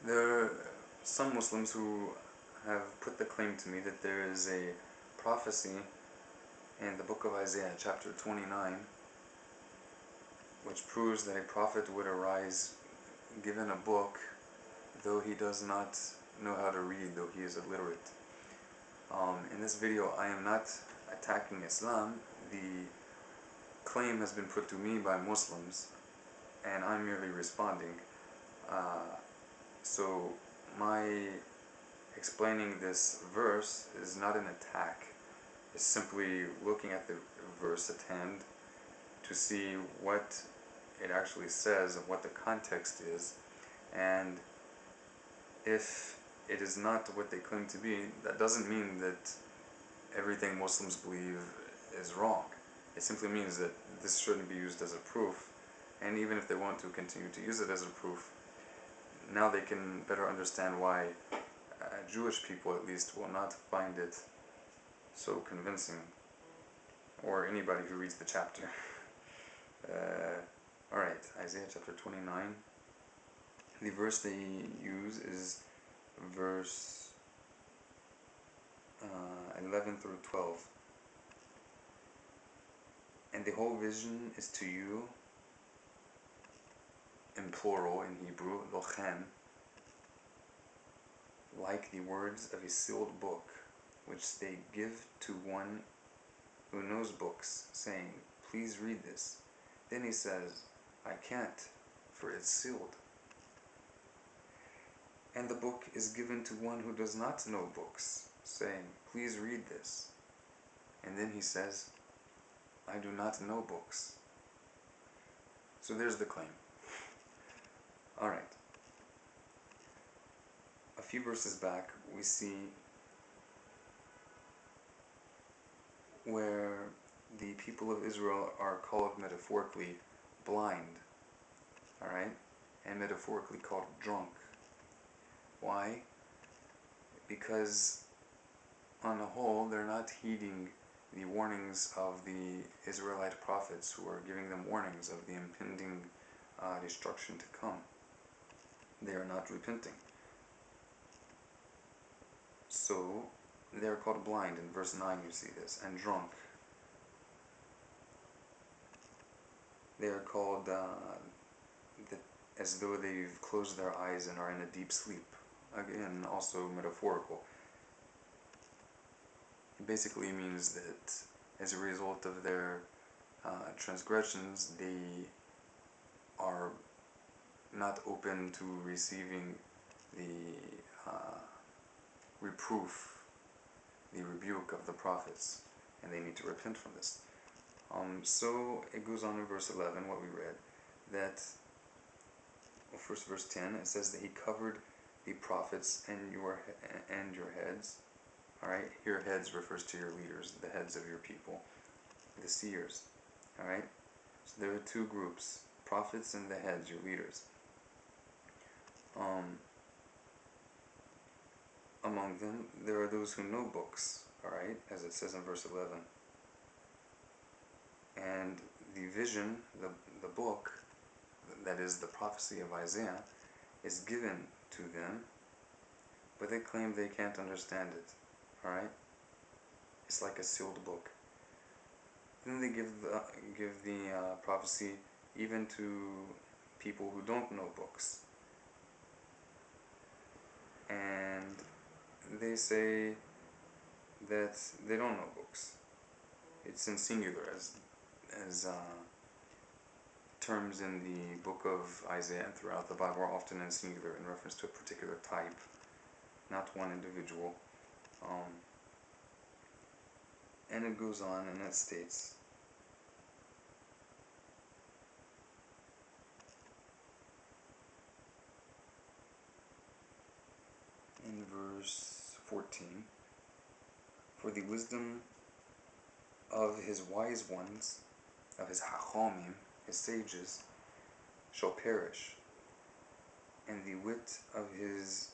There are some Muslims who have put the claim to me that there is a prophecy in the book of Isaiah, chapter 29, which proves that a prophet would arise given a book, though he does not know how to read, though he is illiterate. In this video, I am not attacking Islam. The claim has been put to me by Muslims, and I'm merely responding. So my explaining this verse is not an attack. It's simply looking at the verse at hand to see what it actually says and what the context is, and if it is not what they claim to be, that doesn't mean that everything Muslims believe is wrong. It simply means that this shouldn't be used as a proof, and even if they want to continue to use it as a proof, now they can better understand why Jewish people at least will not find it so convincing, or anybody who reads the chapter. Alright, Isaiah chapter 29. The verse they use is verse 11 through 12. And the whole vision is to you, in plural in Hebrew, lochem, like the words of a sealed book, which they give to one who knows books, saying, please read this. Then he says, I can't, for it's sealed. And the book is given to one who does not know books, saying, please read this. And then he says, I do not know books. So there's the claim. Alright. A few verses back, we see where the people of Israel are called metaphorically blind, alright, and metaphorically called drunk. Why? Because on the whole, they're not heeding the warnings of the Israelite prophets, who are giving them warnings of the impending destruction to come. They are not repenting. So they are called blind. In verse 9 you see this. And drunk. They are called as though they've closed their eyes and are in a deep sleep. Again, also metaphorical. It basically means that as a result of their transgressions, they are not open to receiving the reproof, the rebuke of the prophets, and they need to repent from this. So it goes on in verse 11, what we read, that, well, first verse 10, it says that he covered the prophets and your heads. Alright, your heads refers to your leaders, the heads of your people, the seers. Alright, so there are two groups, prophets and the heads, your leaders. Among them, there are those who know books, alright, as it says in verse 11. And the vision, the book, that is the prophecy of Isaiah, is given to them, but they claim they can't understand it, alright? It's like a sealed book. Then they give the prophecy even to people who don't know books. And they say that they don't know books. It's in singular, as terms in the book of Isaiah and throughout the Bible are often in singular in reference to a particular type, not one individual. And it goes on and it states, in verse 14, for the wisdom of his wise ones, of his hachamim, his sages, shall perish, and the wit of his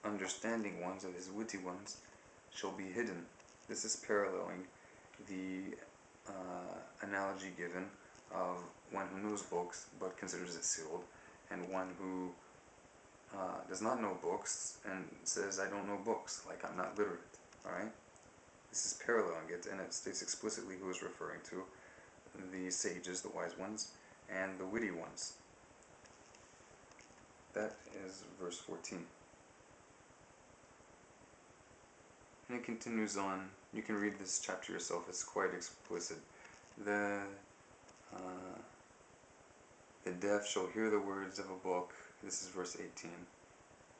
understanding ones, of his witty ones, shall be hidden. This is paralleling the analogy given of one who knows books but considers it sealed, and one who does not know books and says, I don't know books, like I'm not literate. Alright? This is paralleling it, and it states explicitly who is referring to: the sages, the wise ones, and the witty ones. That is verse 14. And it continues on. You can read this chapter yourself, it's quite explicit. The deaf shall hear the words of a book. This is verse 18.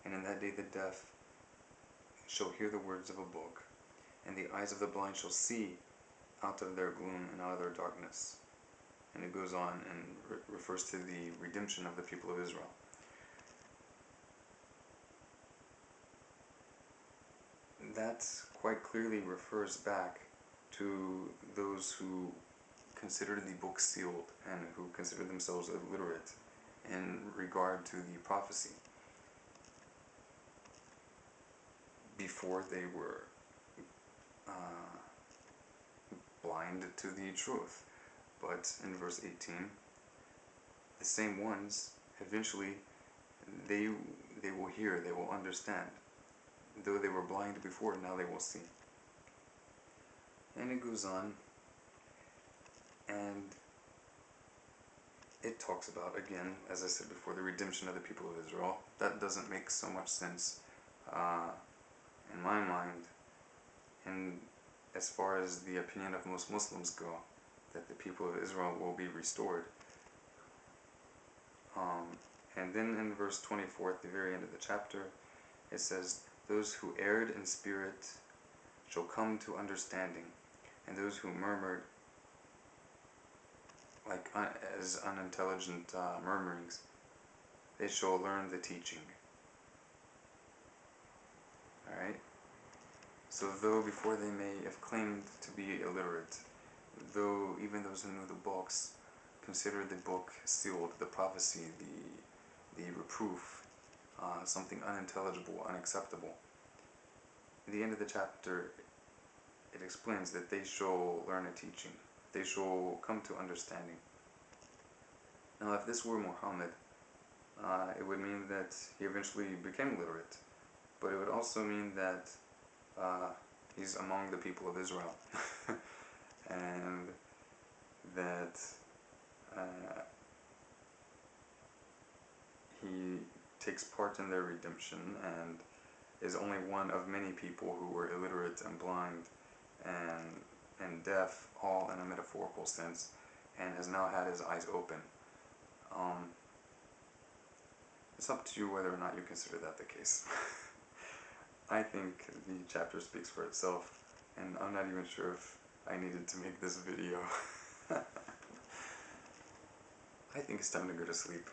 And in that day the deaf shall hear the words of a book, and the eyes of the blind shall see out of their gloom and out of their darkness. And it goes on and refers to the redemption of the people of Israel. That quite clearly refers back to those who considered the book sealed and who considered themselves illiterate in regard to the prophecy before they were blind to the truth. But in verse 18, the same ones, eventually, they will hear, they will understand. Though they were blind before, now they will see. And it goes on, and it talks about, again, as I said before, the redemption of the people of Israel. That doesn't make so much sense in my mind, and as far as the opinion of most Muslims go, that the people of Israel will be restored. And then in verse 24, at the very end of the chapter, it says, those who erred in spirit shall come to understanding, and those who murmured like as unintelligent murmurings, they shall learn the teaching. Alright? So though before they may have claimed to be illiterate, though even those who knew the books considered the book sealed, the prophecy, the reproof, something unintelligible, unacceptable, at the end of the chapter it explains that they shall learn a teaching. They shall come to understanding. Now if this were Muhammad, it would mean that he eventually became literate, but it would also mean that he's among the people of Israel and that he takes part in their redemption and is only one of many people who were illiterate and blind and deaf, all in a metaphorical sense, and has now had his eyes open. It's up to you whether or not you consider that the case. I think the chapter speaks for itself, and I'm not even sure if I needed to make this video. I think it's time to go to sleep.